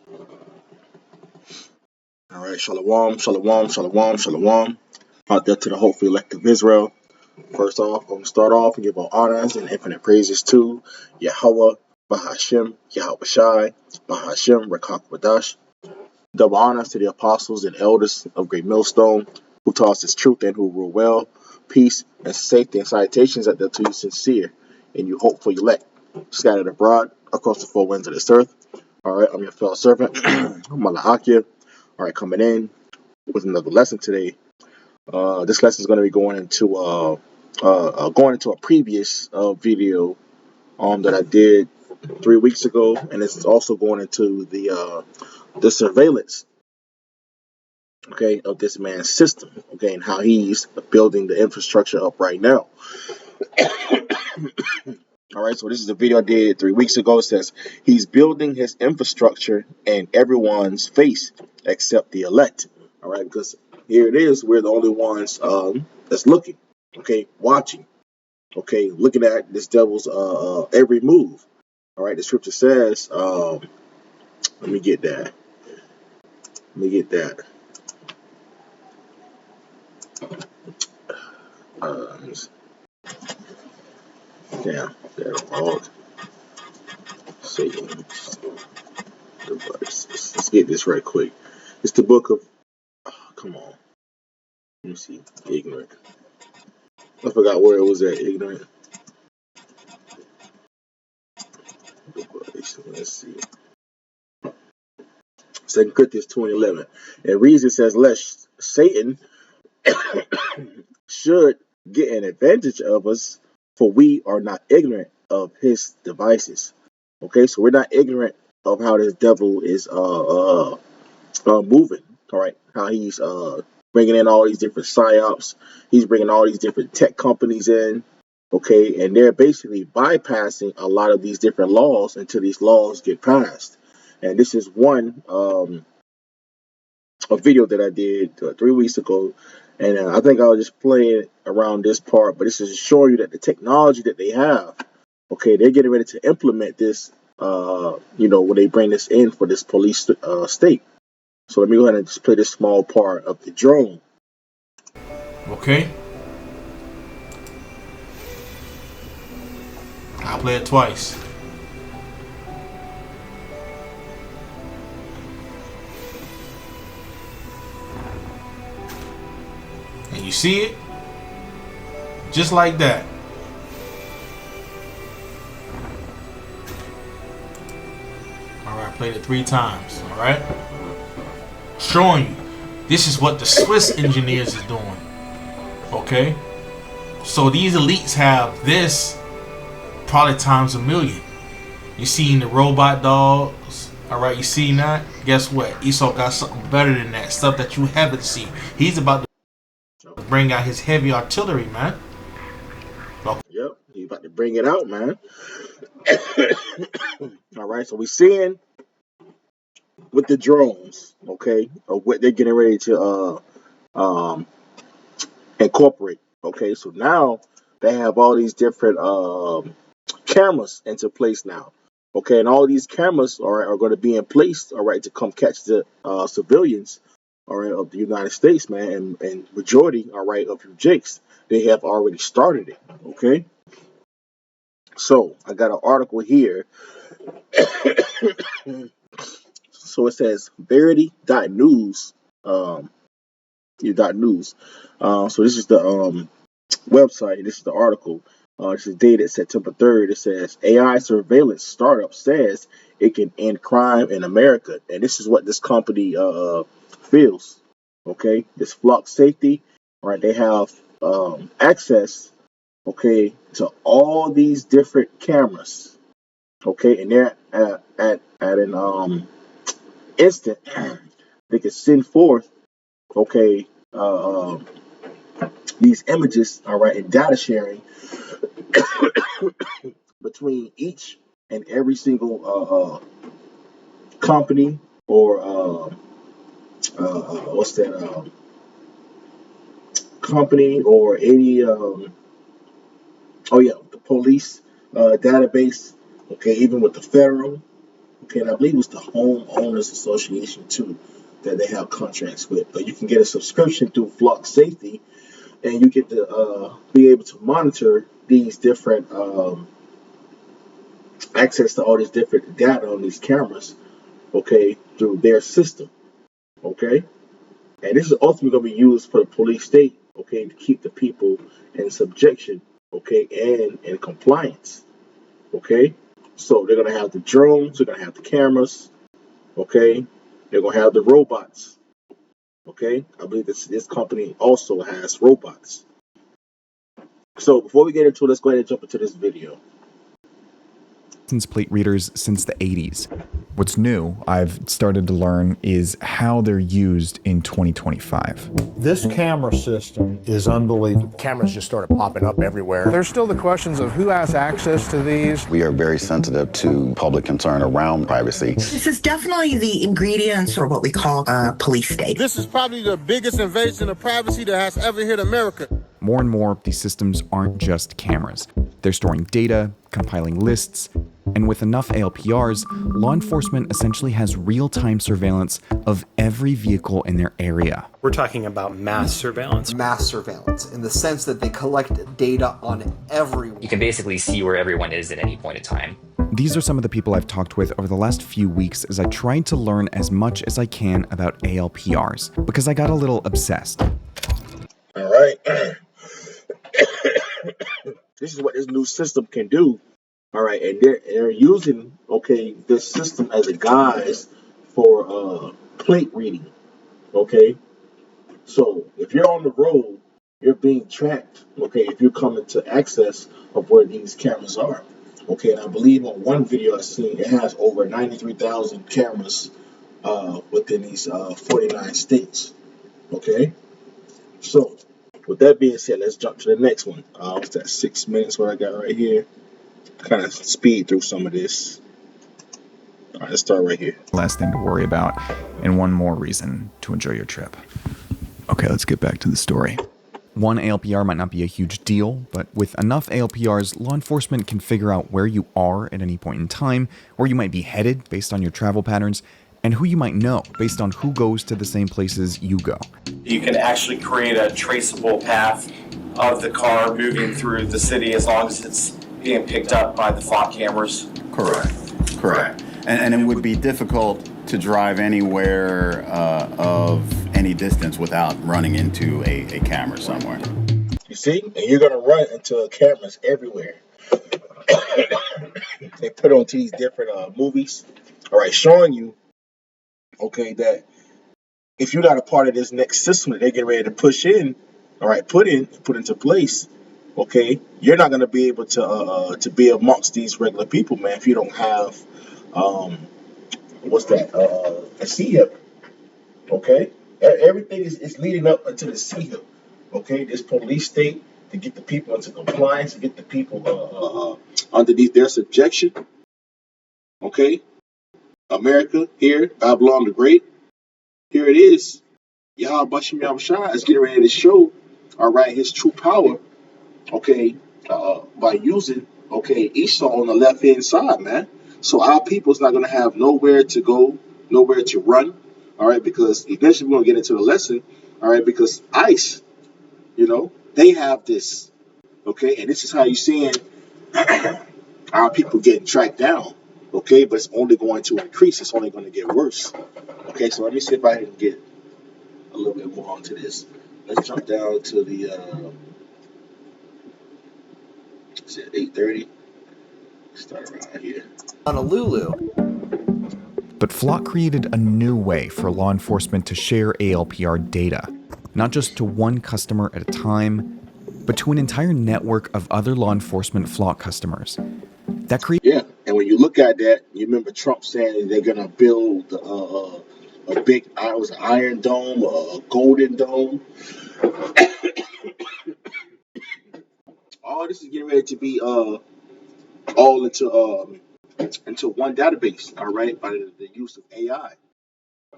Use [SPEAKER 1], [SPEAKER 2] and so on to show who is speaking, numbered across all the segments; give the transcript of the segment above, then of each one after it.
[SPEAKER 1] All right, shalom, shalom, shalom, shalom. Out there to the hopefully elect of Israel. First off, I'm going to start off and give all honors and infinite praises to YAHAWAH, YAHAWASHI, YAHAWASHI, YAHAWASHI, ReKaKwadash. Double honors to the apostles and elders of GreatMillstone who taught us this truth and who rule well, peace, and safety, and salutations at them to you sincere and you hopeful elect scattered abroad across the four winds of this earth. All right, I'm your fellow servant, Malakia. All right, coming in with another lesson today. This lesson is going to be going into a previous video that I did 3 weeks ago, and this is also going into the surveillance, okay, of this man's system, okay, and how he's building the infrastructure up right now. All right, so this is a video I did 3 weeks ago. It says he's building his infrastructure in everyone's face except the elect. All right, because here it is, we're the only ones that's looking, okay, watching, okay, looking at this devil's every move. All right, the scripture says, let me get that. Damn, that all Satan's device. Let's get this right quick. It's the book of, come on, let me see, ignorant. I forgot where it was at, ignorant. Let's see. 2 Corinthians 2:11. It reads, it says, lest Satan should get an advantage of us, for we are not ignorant of his devices. Okay, so we're not ignorant of how this devil is moving. All right, how he's bringing in all these different psyops. He's bringing all these different tech companies in. Okay, and they're basically bypassing a lot of these different laws until these laws get passed. And this is one a video that I did 3 weeks ago, and I think I'll just play it around this part. But this is showing you that the technology that they have, okay, they're getting ready to implement this. When they bring this in for this police state. So let me go ahead and just play this small part of the drone.
[SPEAKER 2] Okay. I'll play it twice. And you see it? Just like that. Alright, played it 3 times. Alright? Showing you. This is what the Swiss engineers is doing. Okay? So these elites have this probably times a million. You seen the robot dogs? Alright, you seen that? Guess what? Esau got something better than that. Stuff that you haven't seen. He's about to bring out his heavy artillery, man.
[SPEAKER 1] Yep, he's about to bring it out, man. Alright, so we're seeing with the drones, okay, of what they're getting ready to incorporate. Okay, so now they have all these different cameras into place now. Okay, and all these cameras are going to be in place, all right, to come catch the civilians, all right, of the United States, man, and majority, all right, of you jakes, they have already started it. Okay, so I got an article here. So it says Verity.news, .news. So this is the website. This is the article. This is dated September 3rd. It says AI surveillance startup says it can end crime in America, and this is what this company feels. Okay, this Flock Safety, right? They have access, okay, to all these different cameras, okay, and they're at an instant they can send forth, okay, these images, all right, and data sharing between each and every single company or what's that company or any the police database, okay, even with the federal, Okay, and I believe it's the Homeowners Association too that they have contracts with. But you can get a subscription through Flock Safety, and you get to be able to monitor these different access to all these different data on these cameras. Okay, through their system. Okay, and this is ultimately going to be used for the police state. Okay, to keep the people in subjection. Okay, and in compliance. Okay, so they're going to have the drones. They're going to have the cameras. Okay, they're going to have the robots. Okay, I believe this company also has robots. So before we get into it, let's go ahead and jump into this video.
[SPEAKER 3] License plate readers since the 80s. What's new, I've started to learn, is how they're used in 2025.
[SPEAKER 4] This camera system is unbelievable.
[SPEAKER 5] Cameras just started popping up everywhere.
[SPEAKER 4] There's still the questions of who has access to these.
[SPEAKER 6] We are very sensitive to public concern around privacy.
[SPEAKER 7] This is definitely the ingredients or what we call a police state.
[SPEAKER 8] This is probably the biggest invasion of privacy that has ever hit America.
[SPEAKER 3] More and more, these systems aren't just cameras. They're storing data, compiling lists, and with enough ALPRs, law enforcement essentially has real-time surveillance of every vehicle in their area.
[SPEAKER 9] We're talking about mass surveillance.
[SPEAKER 10] Mass surveillance, in the sense that they collect data on everyone.
[SPEAKER 11] You can basically see where everyone is at any point in time.
[SPEAKER 3] These are some of the people I've talked with over the last few weeks as I tried to learn as much as I can about ALPRs, because I got a little obsessed.
[SPEAKER 1] All right. This is what this new system can do. All right, and they're using this system as a guise for plate reading. Okay, so if you're on the road, you're being tracked. Okay, if you're coming to access of where these cameras are. Okay, and I believe on one video I seen it has over 93,000 cameras within these 49 states. Okay, so with that being said, let's jump to the next one. What's that? 6 minutes? What I got right here. Kind of speed through some of this. All right, let's start right here.
[SPEAKER 3] Last thing to worry about, and one more reason to enjoy your trip. Okay, let's get back to the story. One ALPR might not be a huge deal, but with enough ALPRs, law enforcement can figure out where you are at any point in time, where you might be headed based on your travel patterns, and who you might know based on who goes to the same places you go.
[SPEAKER 9] You can actually create a traceable path of the car moving through the city as long as it's being picked up by the flock cameras.
[SPEAKER 6] Correct. And it would be difficult to drive anywhere of any distance without running into a camera somewhere.
[SPEAKER 1] You see? And you're going to run into cameras everywhere. They put on these different movies, all right, showing you, that if you're not a part of this next system that they're getting ready to push in, all right, put into place, okay, you're not going to be able to be amongst these regular people, man, if you don't have, a C-hip, okay? Everything is leading up into the C-hip, okay? This police state to get the people into compliance, to get the people underneath their subjection, okay? America, here, Babylon the Great, here it is. YAHAWASHI is getting ready to show, all right, his true power, okay, by using, Esau on the left-hand side, man. So our people's not going to have nowhere to go, nowhere to run, all right, because eventually we're going to get into the lesson, all right, because ICE, they have this, okay, and this is how you're seeing our people getting tracked down, okay, but it's only going to increase. It's only going to get worse. Okay, so let me see if I can get a little bit more onto this. Let's jump down to the, 8:30. Start around here.
[SPEAKER 10] Honolulu.
[SPEAKER 3] But Flock created a new way for law enforcement to share ALPR data, not just to one customer at a time, but to an entire network of other law enforcement Flock customers.
[SPEAKER 1] Yeah, and when you look at that, you remember Trump saying they're gonna build a big, iron dome, a golden dome. All this is getting ready to be all into one database, all right, by the use of AI.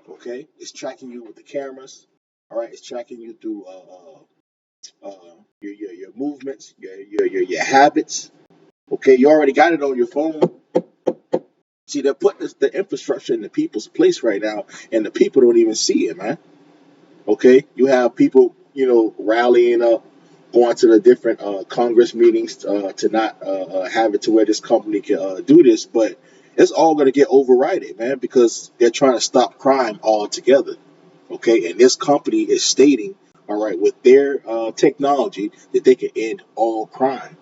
[SPEAKER 1] Okay, it's tracking you with the cameras. All right, it's tracking you through your movements, your habits. Okay, you already got it on your phone. See, they're putting the infrastructure in the people's place right now, and the people don't even see it, man. Okay, you have people, rallying up, going to the different Congress meetings to not have it to where this company can do this, but it's all going to get overridden, man, because they're trying to stop crime altogether. Okay, and this company is stating, all right, with their technology that they can end all crime.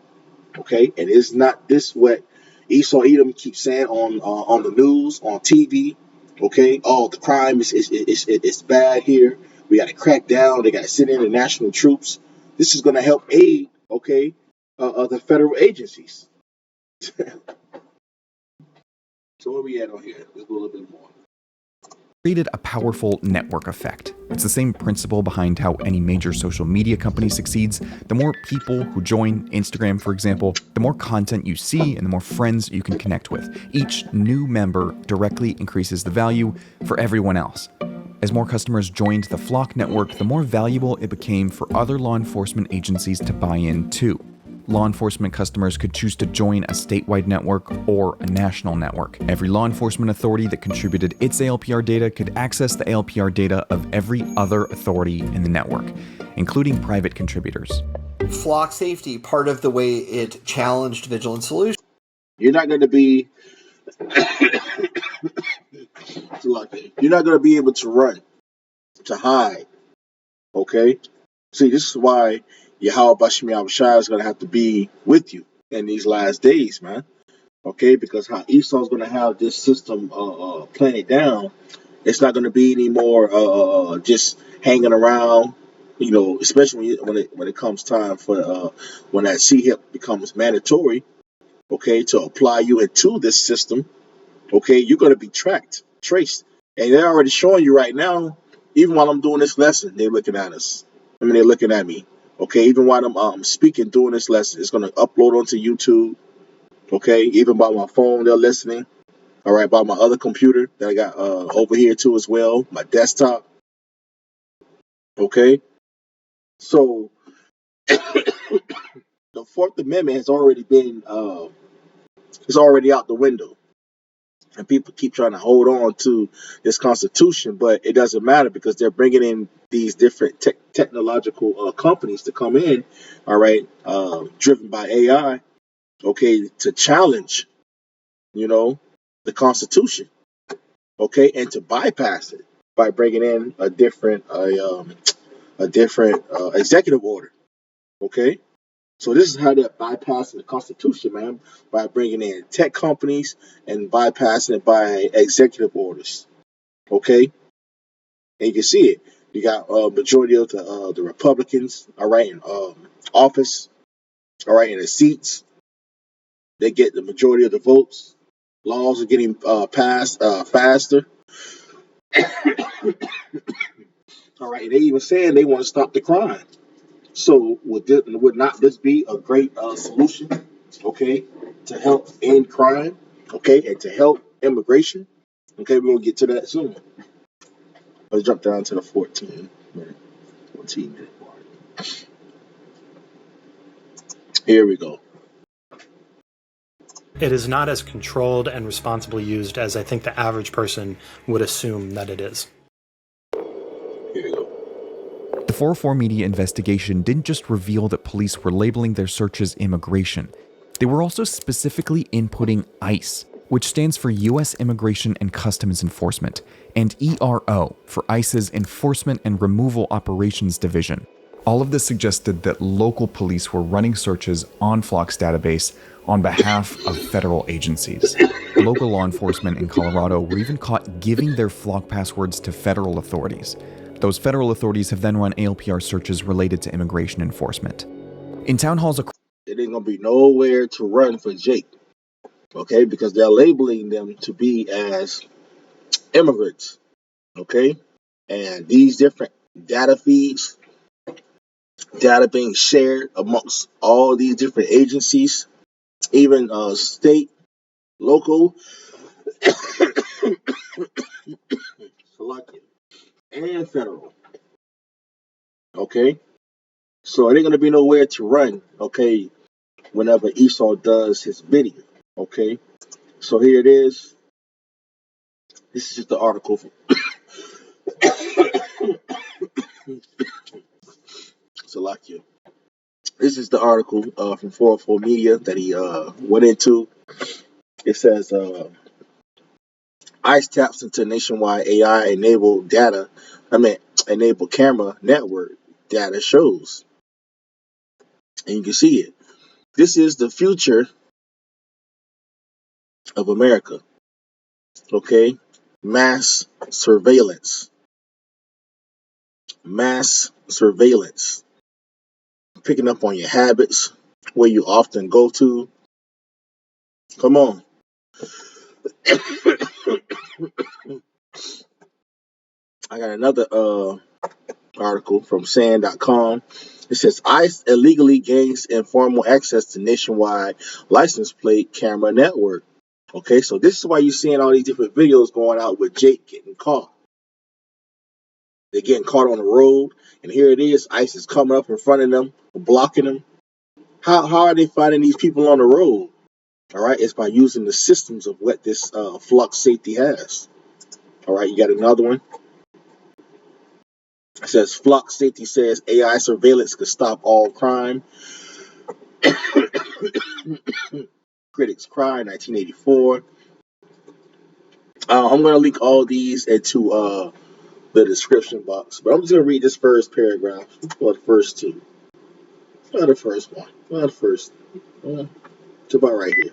[SPEAKER 1] Okay, and it's not this what Esau Edom keeps saying on the news, on TV. Okay, oh, the crime is bad here. We got to crack down. They got to send in the national troops. This is going to help aid, okay, the federal agencies. So where we at on here? Let's go a little bit more.
[SPEAKER 3] Created a powerful network effect. It's the same principle behind how any major social media company succeeds. The more people who join Instagram, for example, the more content you see and the more friends you can connect with. Each new member directly increases the value for everyone else. As more customers joined the Flock network, the more valuable it became for other law enforcement agencies to buy in too. Law enforcement customers could choose to join a statewide network or a national network. Every law enforcement authority that contributed its ALPR data could access the ALPR data of every other authority in the network, including private contributors.
[SPEAKER 10] Flock safety, part of the way it challenged Vigilant Solutions.
[SPEAKER 1] You're not going to be you're not going to be able to run, to hide. Okay? See, this is why YAHAWASHI is going to have to be with you in these last days, man. Okay? Because how Esau's going to have this system planted down, it's not going to be any more just hanging around, especially when it comes time for when that CHIP becomes mandatory, okay, to apply you into this system. Okay, you're going to be tracked, traced. And they're already showing you right now, even while I'm doing this lesson, they're looking at us. I mean, they're looking at me. Okay, even while I'm speaking, doing this lesson, it's going to upload onto YouTube. Okay, even by my phone, they're listening. All right, by my other computer that I got over here too as well, my desktop. Okay, so the Fourth Amendment has already been, it's already out the window. And people keep trying to hold on to this Constitution, but it doesn't matter because they're bringing in these different technological companies to come in, all right, driven by AI, okay, to challenge, the Constitution, okay, and to bypass it by bringing in a different executive order, okay. So this is how they're bypassing the Constitution, man, by bringing in tech companies and bypassing it by executive orders. Okay, and you can see it. You got majority of the Republicans, all right, in office, all right, in the seats. They get the majority of the votes. Laws are getting passed faster. All right, they even saying they want to stop the crime. So would not this be a great solution, okay, to help end crime, okay, and to help immigration? Okay, we'll get to that soon. Let's jump down to the 14-minute mark. Here we go.
[SPEAKER 12] It is not as controlled and responsibly used as I think the average person would assume that it is.
[SPEAKER 1] Here we go.
[SPEAKER 3] The 404 media investigation didn't just reveal that police were labeling their searches immigration. They were also specifically inputting ICE, which stands for U.S. Immigration and Customs Enforcement, and ERO for ICE's Enforcement and Removal Operations Division. All of this suggested that local police were running searches on Flock's database on behalf of federal agencies. Local law enforcement in Colorado were even caught giving their Flock passwords to federal authorities. Those federal authorities have then run ALPR searches related to immigration enforcement. In town halls across...
[SPEAKER 1] It ain't going to be nowhere to run for Jake, okay, because they're labeling them to be as immigrants, okay, and these different data feeds, data being shared amongst all these different agencies, even state, local, selected, and federal. Okay, so it ain't gonna be nowhere to run. Okay, whenever Esau does his bidding. Okay, so here it is. This is just the article. Salakia. This is the article from 404 Media that he went into. It says ICE taps into nationwide AI enabled data. Enabled camera network data shows, and you can see it. This is the future of America. Okay, mass surveillance, picking up on your habits, where you often go to. Come on. I got another article from sand.com. It says ICE illegally gains informal access to nationwide license plate camera network. Okay, so this is why you're seeing all these different videos going out with Jake getting caught. They're getting caught on the road, and here it is. ICE is coming up in front of them, blocking them. How are they finding these people on the road? All right, it's by using the systems of what this flux safety has. All right, you got another one. It says flux safety says AI surveillance could stop all crime. Critics cry, 1984. I'm going to link all these into the description box, but I'm just going to read this first paragraph, or the first two. Not the first one. Not the first. It's about right here.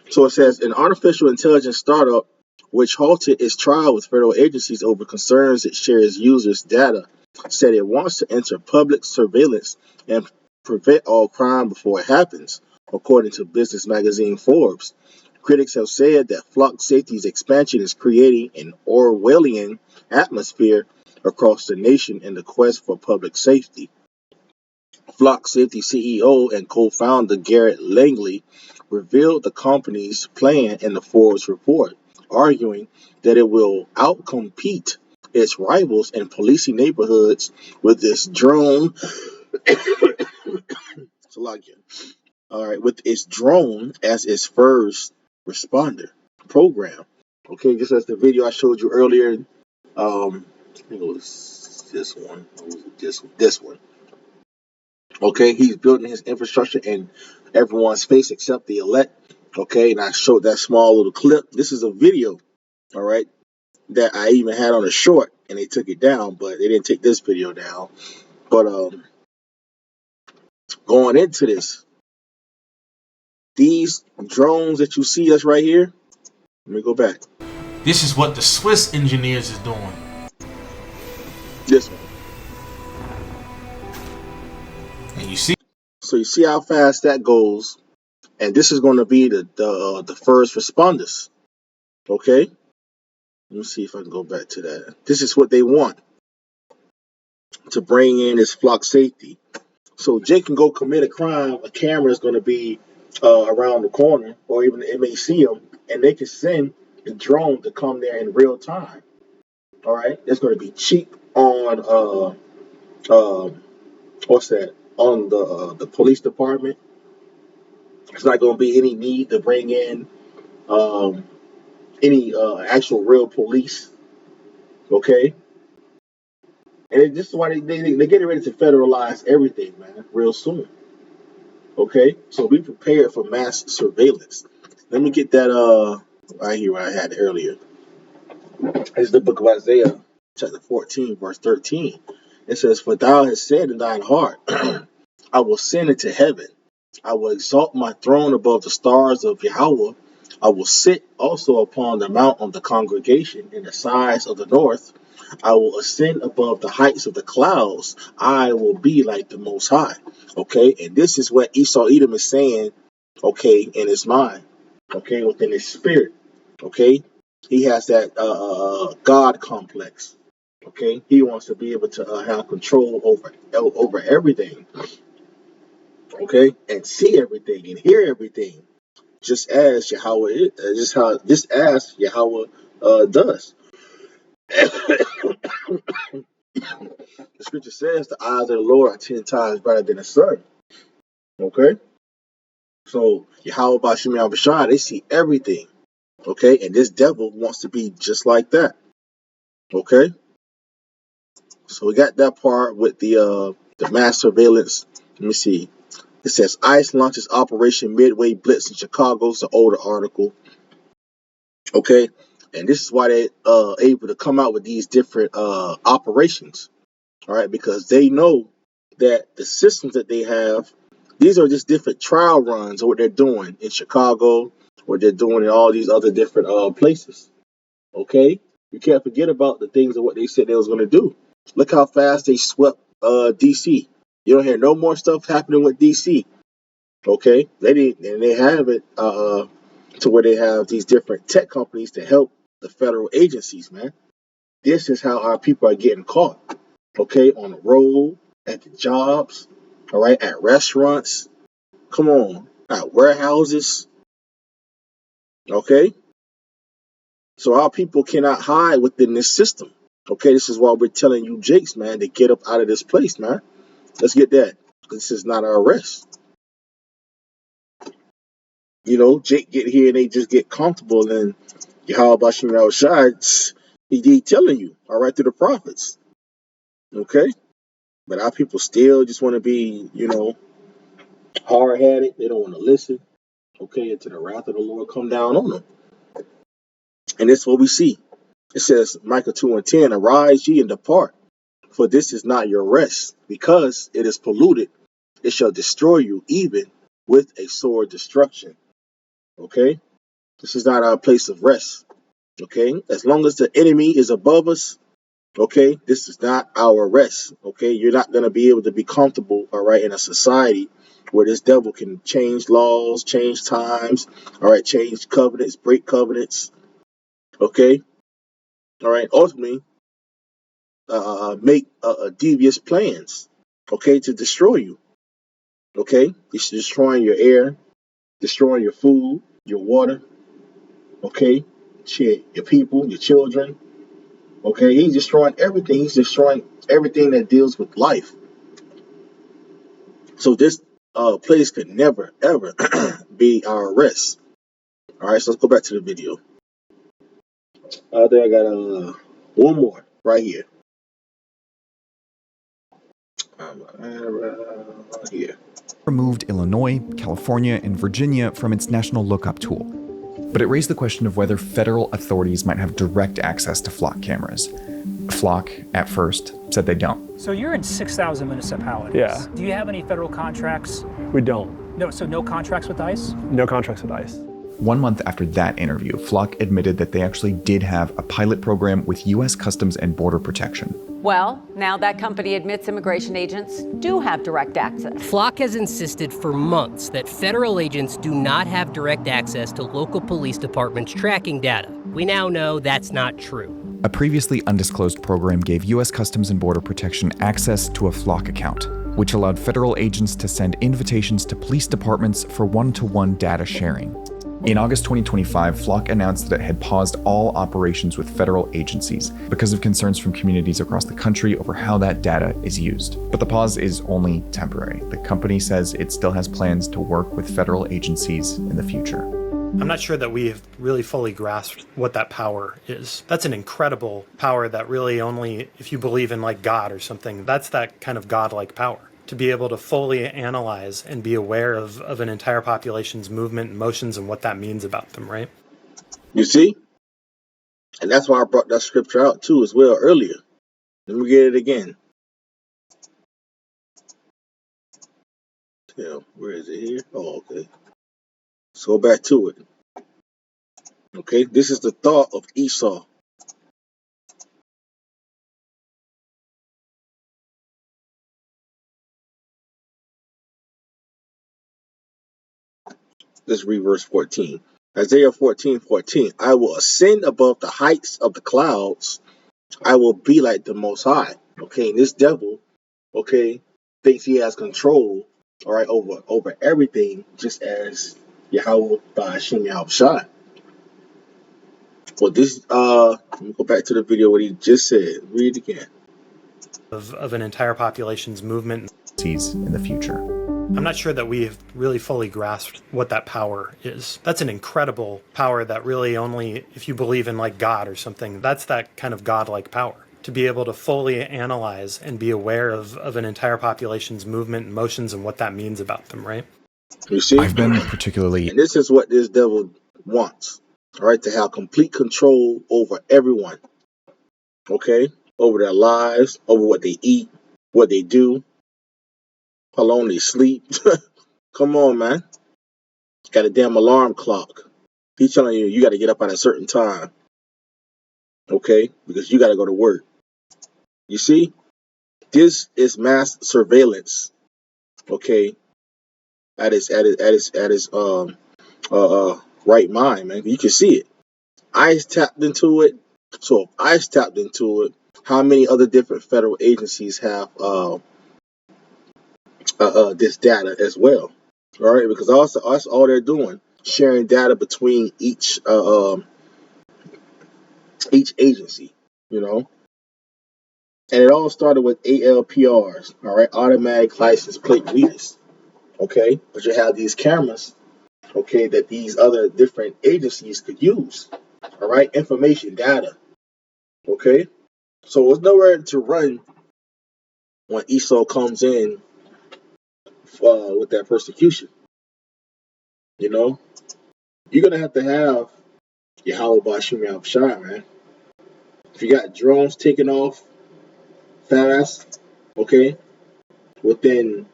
[SPEAKER 1] So it says an artificial intelligence startup which halted its trial with federal agencies over concerns it shares users' data said it wants to enter public surveillance and prevent all crime before it happens, according to business magazine Forbes. Critics have said that Flock Safety's expansion is creating an Orwellian atmosphere across the nation in the quest for public safety. Flock Safety CEO and co-founder Garrett Langley revealed the company's plan in the Forbes report, arguing that it will outcompete its rivals in policing neighborhoods with its drone. With its drone as its first responder program. Okay, just as the video I showed you earlier. I think it was this one. This one. Okay, he's building his infrastructure in everyone's face except the elect. Okay, and I showed that small little clip. This is a video, all right, that I even had on a short, and they took it down, but they didn't take this video down. But going into this, these drones that you see us right here. Let me go back.
[SPEAKER 2] This is what the Swiss engineers is doing.
[SPEAKER 1] This one.
[SPEAKER 2] And you see.
[SPEAKER 1] So you see how fast that goes, and this is going to be the first responders. Okay. Let me see if I can go back to that. This is what they want to bring in is flock safety. So Jake can go commit a crime. A camera is going to be around the corner, or even it may see him, and they can send the drone to come there in real time. All right, it's going to be cheap on what's that? On the police department. It's not going to be any need to bring in any actual real police. Okay. And this is why they're getting ready to federalize everything, man, real soon. Okay? So be prepared for mass surveillance. Let me get that right here where I had it earlier. It's the book of Isaiah, chapter 14, verse 13. It says, For thou hast said in thine heart, I will send into heaven. I will exalt my throne above the stars of YAHAWAH. I will sit also upon the mount of the congregation in the sides of the north. I will ascend above the heights of the clouds. I will be like the Most High. Okay, and this is what Esau Edom is saying, okay, in his mind, okay, within his spirit, okay. He has that God complex, okay. He wants to be able to have control over everything, okay, and see everything and hear everything, just as Yahweh is, just as Yahweh does. The scripture says the eyes of the Lord are 10 times brighter than the sun. Okay? So Yahawah Bashim Yahweh, they see everything. Okay, and this devil wants to be just like that. Okay, so we got that part with the mass surveillance. Let me see. It says ICE launches Operation Midway Blitz in Chicago. It's an older article. Okay, and this is why they able to come out with these different operations. All right, because they know that the systems that they have, these are just different trial runs of what they're doing in Chicago, what they're doing in all these other different places. Okay, you can't forget about the things of what they said they was going to do. Look how fast they swept DC. You don't hear no more stuff happening with DC. Okay, they didn't, and they have it to where they have these different tech companies to help the federal agencies. Man, this is how our people are getting caught. Okay, on the road, at the jobs, all right, at restaurants. Come on, at warehouses. Okay, so our people cannot hide within this system. Okay, this is why we're telling you, Jakes, man, to get up out of this place, man. Let's get that. This is not our arrest. You know, Jake get here and they just get comfortable, and YAHAWASHI, he telling you, all right, through the prophets. Okay, but our people still just want to be, hard headed. They don't want to listen. Okay, until the wrath of the Lord come down on them. And this is what we see. It says, Micah 2:10, arise ye and depart, for this is not your rest, because it is polluted. It shall destroy you, even with a sword destruction. Okay? This is not our place of rest. Okay? As long as the enemy is above us, okay, this is not our rest. Okay? You're not going to be able to be comfortable, all right, in a society where this devil can change laws, change times, all right, change covenants, break covenants. Okay? All right? Ultimately, make devious plans, okay, to destroy you. Okay? He's destroying your air, destroying your food, your water, okay, shit, your people, your children. Okay, he's destroying everything. He's destroying everything that deals with life. So this place could never, ever be our rest. All right, so let's go back to the video. There I got one more right here. Right here.
[SPEAKER 3] Removed Illinois, California, and Virginia from its National Lookup tool. But it raised the question of whether federal authorities might have direct access to flock cameras. Flock, at first, said they don't.
[SPEAKER 13] So you're in 6,000 municipalities.
[SPEAKER 14] Yeah.
[SPEAKER 13] Do you have any federal contracts?
[SPEAKER 14] We don't.
[SPEAKER 13] No, so no contracts with ICE?
[SPEAKER 14] No contracts with ICE.
[SPEAKER 3] 1 month after that interview, Flock admitted that they actually did have a pilot program with U.S. Customs and Border Protection.
[SPEAKER 15] Well, now that company admits immigration agents do have direct access.
[SPEAKER 16] Flock has insisted for months that federal agents do not have direct access to local police departments' tracking data. We now know that's not true.
[SPEAKER 3] A previously undisclosed program gave U.S. Customs and Border Protection access to a Flock account, which allowed federal agents to send invitations to police departments for one-to-one data sharing. In August 2025, Flock announced that it had paused all operations with federal agencies because of concerns from communities across the country over how that data is used. But the pause is only temporary. The company says it still has plans to work with federal agencies in the future.
[SPEAKER 12] I'm not sure that we have really fully grasped what that power is. That's an incredible power that really only, if you believe in like God or something, that's that kind of godlike power. To be able to fully analyze and be aware of an entire population's movement and motions and what that means about them, right?
[SPEAKER 1] You see? And that's why I brought that scripture out too as well earlier. Let me get it again. Yeah, where is it here? Oh, okay. Let's go back to it. Okay, this is the thought of Esau. Let's read verse 14. Isaiah 14:14. I will ascend above the heights of the clouds. I will be like the Most High. Okay, and this devil, okay, thinks he has control, all right, over everything, just as Yahweh by Hashem YAHAWASHI. Well, this, let me go back to the video what he just said. Read it again.
[SPEAKER 12] Of an entire population's movement.
[SPEAKER 3] In the future.
[SPEAKER 12] I'm not sure that we have really fully grasped what that power is. That's an incredible power that really only if you believe in like God or something, that's that kind of godlike power. To be able to fully analyze and be aware of an entire population's movement and motions and what that means about them, right?
[SPEAKER 1] You see?
[SPEAKER 3] I've been particularly...
[SPEAKER 1] And this is what this devil wants, all right? To have complete control over everyone, okay? Over their lives, over what they eat, what they do, how long they sleep. Come on, man. Got a damn alarm clock. He's telling you, you got to get up at a certain time, okay? Because you got to go to work. You see? This is mass surveillance, okay? At his right mind, man. You can see it. Ice tapped into it. So if Ice tapped into it, how many other different federal agencies have this data as well? All right, because also that's all they're doing, sharing data between each agency, you know. And it all started with ALPRs, all right, automatic license plate readers, okay. But you have these cameras, okay, that these other different agencies could use, all right, information data, okay. So it's nowhere to run when Esau comes in with that persecution. You know, you're gonna have to have YAHAWASHI, man. If you got drones taking off fast, okay, within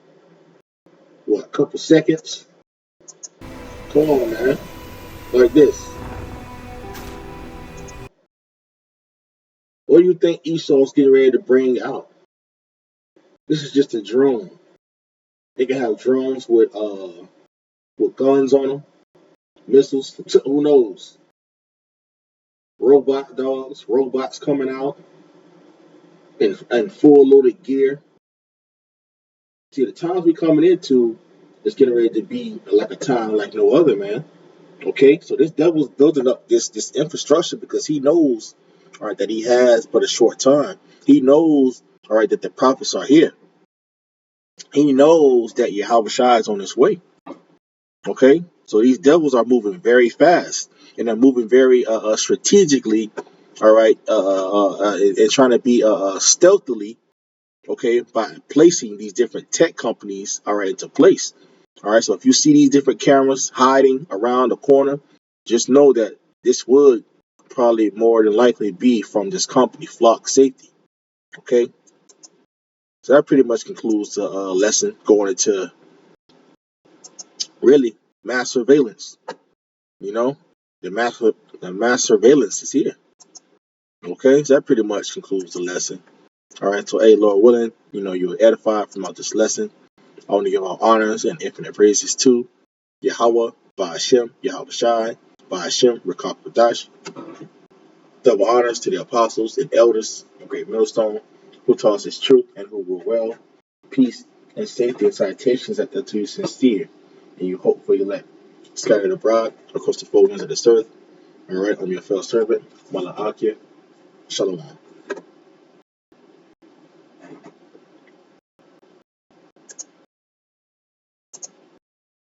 [SPEAKER 1] what, a couple seconds. Come on, man, like this. What do you think Esau's getting ready to bring out? This is just a drone. They can have drones with guns on them, missiles. Who knows? Robot dogs, robots coming out in full loaded gear. See, the times we coming into is getting ready to be like a time like no other, man. Okay, so this devil's building up this infrastructure because he knows, all right, that he has but a short time. He knows, all right, that the prophets are here. He knows that Yahawashi is on his way. Okay, so these devils are moving very fast and they're moving very strategically, all right, and trying to be stealthily, okay, by placing these different tech companies, all right, into place. All right, so if you see these different cameras hiding around the corner, just know that this would probably more than likely be from this company, Flock Safety. Okay, so that pretty much concludes the lesson going into really mass surveillance. You know, the mass surveillance is here. Okay, so that pretty much concludes the lesson. All right, so hey, Lord willing, you know, you were edified from out this lesson. I want to give all honors and infinite praises to YAHAWAH, Ba'ashem, YAHAWASHI, Ba'ashem, Rakakadash. Double honors to the apostles and elders of GreatMillstone, who taught us his truth and who rule well. Peace and safety and citations that they're too sincere, and you hope for elect. Scattered abroad across the four winds of this earth, and right on your fellow servant, Malaakia, Shalom.